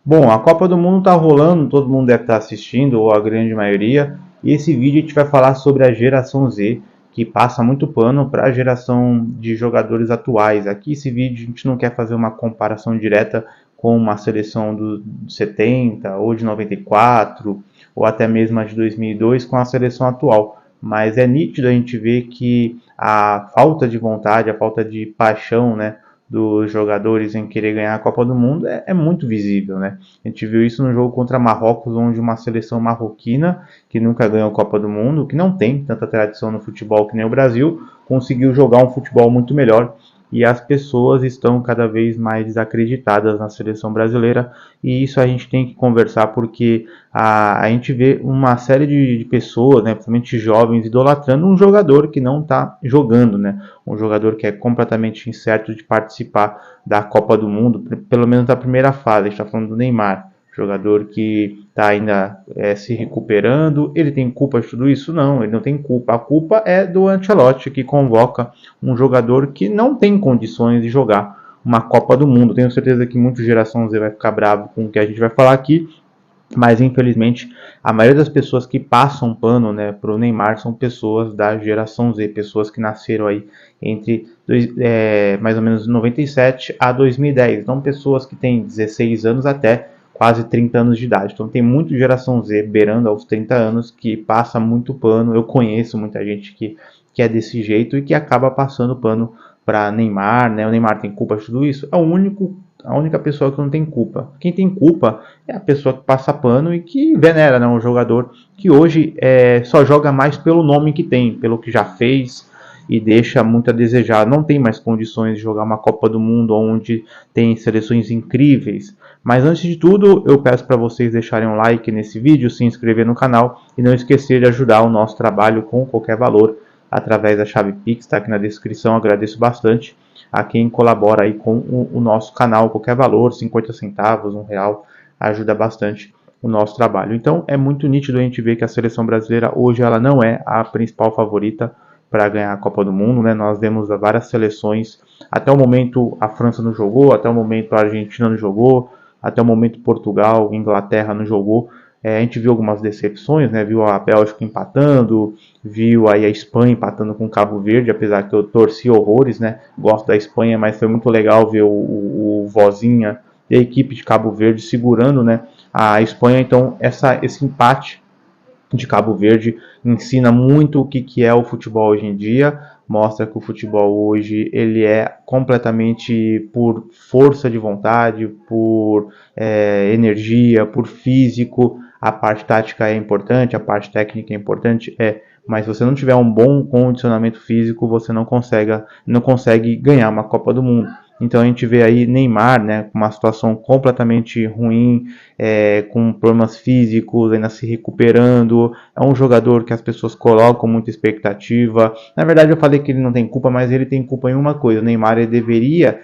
Bom, a Copa do Mundo tá rolando, todo mundo deve estar assistindo, ou a grande maioria. E esse vídeo a gente vai falar sobre a geração Z, que passa muito pano para a geração de jogadores atuais. Aqui esse vídeo a gente não quer fazer uma comparação direta com uma seleção do 70 ou de 94 ou até mesmo a de 2002 com a seleção atual. Mas é nítido a gente ver que a falta de vontade, a falta de paixão, né, dos jogadores em querer ganhar a Copa do Mundo é muito visível, né? A gente viu isso no jogo contra Marrocos, onde uma seleção marroquina, que nunca ganhou a Copa do Mundo, que não tem tanta tradição no futebol que nem o Brasil, conseguiu jogar um futebol muito melhor e as pessoas estão cada vez mais desacreditadas na seleção brasileira e isso a gente tem que conversar porque a gente vê uma série de pessoas, né, principalmente jovens, idolatrando um jogador que não está jogando, né, um jogador que é completamente incerto de participar da Copa do Mundo, pelo menos da primeira fase. A gente está falando do Neymar, jogador que está ainda se recuperando. Ele tem culpa de tudo isso? Não, ele não tem culpa. A culpa é do Ancelotti, que convoca um jogador que não tem condições de jogar uma Copa do Mundo. Tenho certeza que muita geração Z vai ficar bravo com o que a gente vai falar aqui, mas infelizmente a maioria das pessoas que passam pano, né, para o Neymar são pessoas da geração Z, pessoas que nasceram aí entre mais ou menos 97 a 2010, não pessoas que têm 16 anos até quase 30 anos de idade. Então tem muito geração Z beirando aos 30 anos que passa muito pano. Eu conheço muita gente que é desse jeito e que acaba passando pano para Neymar, né? O Neymar tem culpa de tudo isso? É a única pessoa que não tem culpa. Quem tem culpa é a pessoa que passa pano e que venera, né, um jogador que hoje só joga mais pelo nome que tem, pelo que já fez e deixa muito a desejar. Não tem mais condições de jogar uma Copa do Mundo onde tem seleções incríveis. Mas antes de tudo, eu peço para vocês deixarem um like nesse vídeo, se inscrever no canal e não esquecer de ajudar o nosso trabalho com qualquer valor através da chave Pix, está aqui na descrição. Agradeço bastante a quem colabora aí com o nosso canal, qualquer valor, 50 centavos, R$ 1, ajuda bastante o nosso trabalho. Então é muito nítido a gente ver que a seleção brasileira hoje ela não é a principal favorita para ganhar a Copa do Mundo, né? Nós vemos várias seleções, até o momento a França não jogou, até o momento a Argentina não jogou, até o momento Portugal, Inglaterra não jogou. A gente viu algumas decepções, né? Viu a Bélgica empatando, viu aí a Espanha empatando com o Cabo Verde, apesar que eu torci horrores, né? Gosto da Espanha, mas foi muito legal ver o Vozinha e a equipe de Cabo Verde segurando, né, a Espanha. Então esse empate de Cabo Verde ensina muito o que é o futebol hoje em dia, mostra que o futebol hoje ele é completamente por força de vontade, por energia, por físico. A parte tática é importante, a parte técnica é importante, mas se você não tiver um bom condicionamento físico, você não consegue ganhar uma Copa do Mundo. Então a gente vê aí Neymar, né, com uma situação completamente ruim, com problemas físicos, ainda se recuperando. É um jogador que as pessoas colocam muita expectativa. Na verdade eu falei que ele não tem culpa, mas ele tem culpa em uma coisa. O Neymar ele deveria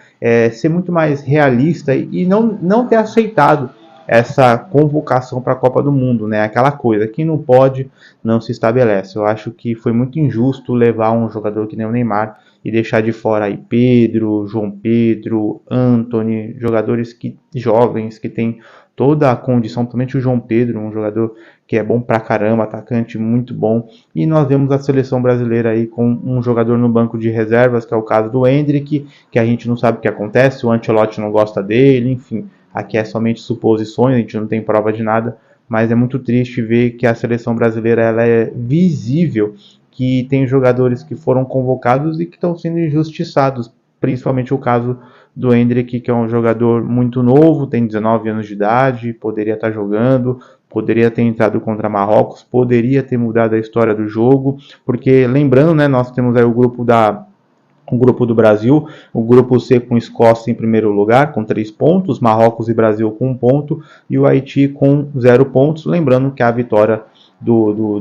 ser muito mais realista e não ter aceitado essa convocação para a Copa do Mundo, né? Aquela coisa, quem não pode não se estabelece. Eu acho que foi muito injusto levar um jogador que nem o Neymar e deixar de fora aí Pedro, João Pedro, Antony, jogadores jovens que têm toda a condição, principalmente o João Pedro, um jogador que é bom pra caramba, atacante muito bom. E nós vemos a seleção brasileira aí com um jogador no banco de reservas, que é o caso do Endrick, que a gente não sabe o que acontece, o Ancelotti não gosta dele, enfim. Aqui é somente suposições, a gente não tem prova de nada, mas é muito triste ver que a seleção brasileira ela é visível, que tem jogadores que foram convocados e que estão sendo injustiçados, principalmente o caso do Endrick, que é um jogador muito novo, tem 19 anos de idade, poderia estar jogando, poderia ter entrado contra Marrocos, poderia ter mudado a história do jogo, porque lembrando, né, nós temos aí o grupo do Brasil, o grupo C com Escócia em primeiro lugar, com 3 pontos, Marrocos e Brasil com 1 ponto, e o Haiti com 0 pontos. Lembrando que a vitória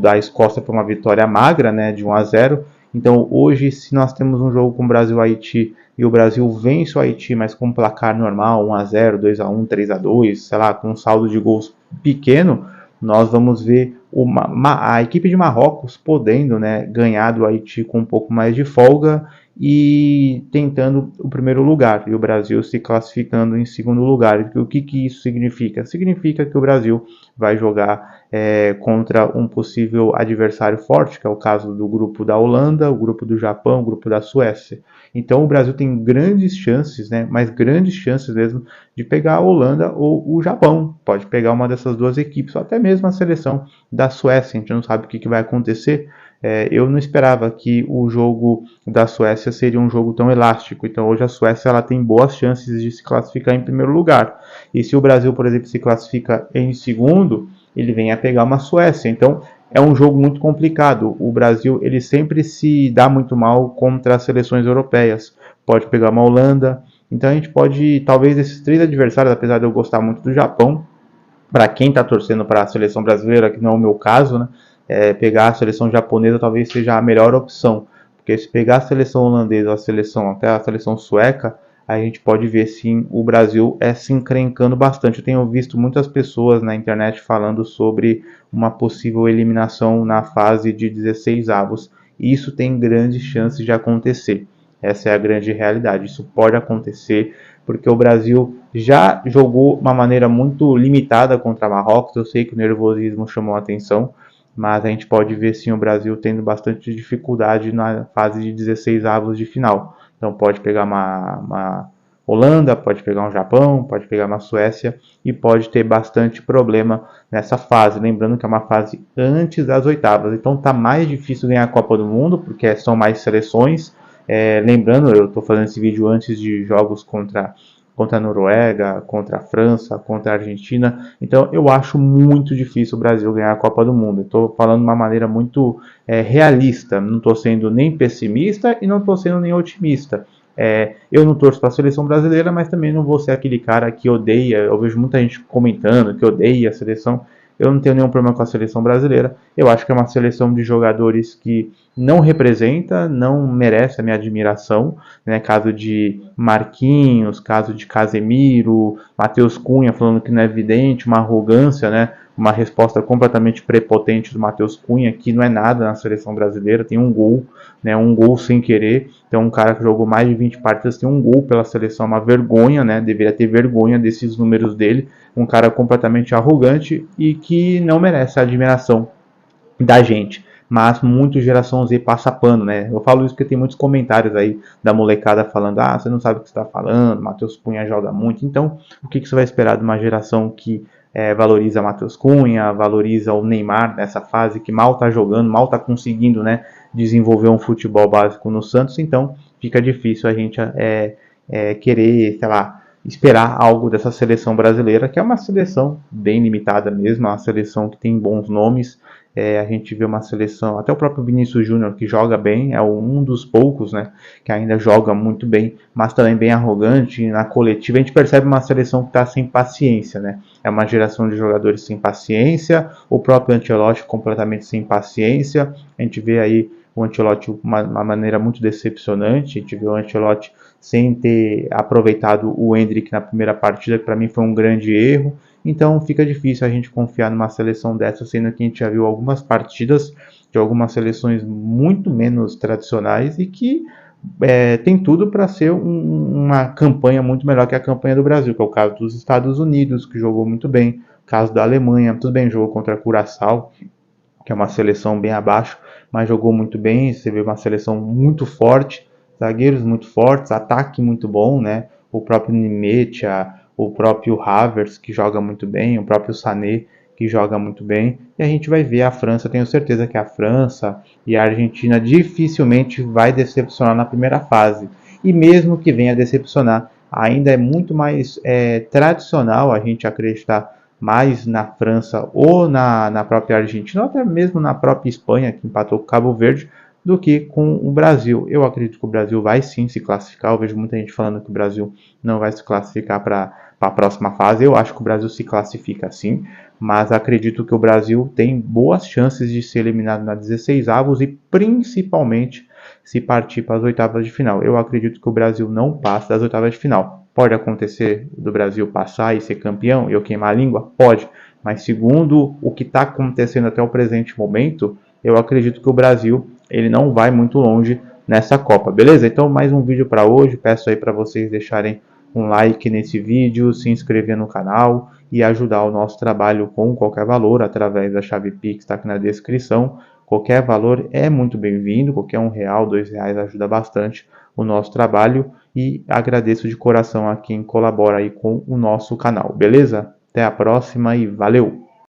da Escócia foi uma vitória magra, né, de 1-0. Então hoje, se nós temos um jogo com Brasil e Haiti, e o Brasil vence o Haiti, mas com um placar normal, 1-0, 2-1, 3-2, sei lá, com um saldo de gols pequeno, nós vamos ver a equipe de Marrocos podendo, né, ganhar do Haiti com um pouco mais de folga e tentando o primeiro lugar, e o Brasil se classificando em segundo lugar. O que isso significa? Significa que o Brasil vai jogar contra um possível adversário forte, que é o caso do grupo da Holanda, o grupo do Japão, o grupo da Suécia. Então o Brasil tem grandes chances, né, mas grandes chances mesmo, de pegar a Holanda ou o Japão. Pode pegar uma dessas duas equipes, ou até mesmo a seleção da Suécia. A gente não sabe o que vai acontecer. Eu não esperava que o jogo da Suécia seria um jogo tão elástico. Então hoje a Suécia ela tem boas chances de se classificar em primeiro lugar. E se o Brasil, por exemplo, se classifica em segundo, ele vem a pegar uma Suécia. Então é um jogo muito complicado. O Brasil ele sempre se dá muito mal contra as seleções europeias. Pode pegar uma Holanda. Então a gente pode, talvez esses três adversários, apesar de eu gostar muito do Japão, para quem está torcendo para a seleção brasileira, que não é o meu caso, né, pegar a seleção japonesa talvez seja a melhor opção. Porque se pegar a seleção holandesa, até a seleção sueca, a gente pode ver sim o Brasil se encrencando bastante. Eu tenho visto muitas pessoas na internet falando sobre uma possível eliminação na fase de 16 avos. E isso tem grandes chances de acontecer. Essa é a grande realidade. Isso pode acontecer porque o Brasil já jogou de uma maneira muito limitada contra Marrocos. Eu sei que o nervosismo chamou a atenção, mas a gente pode ver sim o Brasil tendo bastante dificuldade na fase de 16 avos de final. Então pode pegar uma Holanda, pode pegar um Japão, pode pegar uma Suécia e pode ter bastante problema nessa fase. Lembrando que é uma fase antes das oitavas, então tá mais difícil ganhar a Copa do Mundo porque são mais seleções. Lembrando, eu estou fazendo esse vídeo antes de jogos contra a Noruega, contra a França, contra a Argentina. Então eu acho muito difícil o Brasil ganhar a Copa do Mundo. Estou falando de uma maneira muito realista. Não estou sendo nem pessimista e não estou sendo nem otimista. Eu não torço para a seleção brasileira, mas também não vou ser aquele cara que odeia. Eu vejo muita gente comentando que odeia a seleção. Eu não tenho nenhum problema com a seleção brasileira. Eu acho que é uma seleção de jogadores que não representa, não merece a minha admiração, né? Caso de Marquinhos, caso de Casemiro, Matheus Cunha falando que não é evidente, uma arrogância, né? Uma resposta completamente prepotente do Matheus Cunha, que não é nada na seleção brasileira, tem um gol, né? Um gol sem querer. Então um cara que jogou mais de 20 partidas tem um gol pela seleção, uma vergonha, né? Deveria ter vergonha desses números dele. Um cara completamente arrogante e que não merece a admiração da gente. Mas muito geração Z passa pano, né? Eu falo isso porque tem muitos comentários aí da molecada falando: ah, você não sabe o que você está falando, Matheus Cunha joga muito. Então, o que você vai esperar de uma geração que valoriza Matheus Cunha, valoriza o Neymar nessa fase, que mal está jogando, mal está conseguindo, né, desenvolver um futebol básico no Santos? Então, fica difícil a gente querer, sei lá, esperar algo dessa seleção brasileira, que é uma seleção bem limitada mesmo, uma seleção que tem bons nomes. A gente vê uma seleção, até o próprio Vinícius Júnior, que joga bem, é um dos poucos, né, que ainda joga muito bem, mas também bem arrogante. Na coletiva a gente percebe uma seleção que está sem paciência, né? É uma geração de jogadores sem paciência, o próprio Ancelotti completamente sem paciência. A gente vê aí o Ancelotti de uma maneira muito decepcionante. A gente vê o Ancelotti sem ter aproveitado o Endrick na primeira partida, que para mim foi um grande erro. Então fica difícil a gente confiar numa seleção dessa, sendo que a gente já viu algumas partidas de algumas seleções muito menos tradicionais e que tem tudo para ser uma campanha muito melhor que a campanha do Brasil, que é o caso dos Estados Unidos, que jogou muito bem, o caso da Alemanha, tudo bem, jogou contra a Curaçao, que é uma seleção bem abaixo, mas jogou muito bem. Você vê uma seleção muito forte, zagueiros muito fortes, ataque muito bom, né? O próprio Nimetia, o próprio Havertz, que joga muito bem, o próprio Sané, que joga muito bem. E a gente vai ver a França, tenho certeza que a França e a Argentina dificilmente vai decepcionar na primeira fase. E mesmo que venha decepcionar, ainda é muito mais tradicional a gente acreditar mais na França ou na própria Argentina, ou até mesmo na própria Espanha, que empatou com Cabo Verde, do que com o Brasil. Eu acredito que o Brasil vai sim se classificar. Eu vejo muita gente falando que o Brasil não vai se classificar para a próxima fase. Eu acho que o Brasil se classifica sim, mas acredito que o Brasil tem boas chances de ser eliminado na 16 avos e principalmente se partir para as oitavas de final. Eu acredito que o Brasil não passa das oitavas de final. Pode acontecer do Brasil passar e ser campeão e eu queimar a língua? Pode. Mas segundo o que está acontecendo até o presente momento, eu acredito que o Brasil ele não vai muito longe nessa Copa, beleza? Então mais um vídeo para hoje, peço aí para vocês deixarem um like nesse vídeo, se inscrever no canal e ajudar o nosso trabalho com qualquer valor através da chave Pix, está aqui na descrição. Qualquer valor é muito bem-vindo, qualquer R$1, R$2 ajuda bastante o nosso trabalho e agradeço de coração a quem colabora aí com o nosso canal, beleza? Até a próxima e valeu!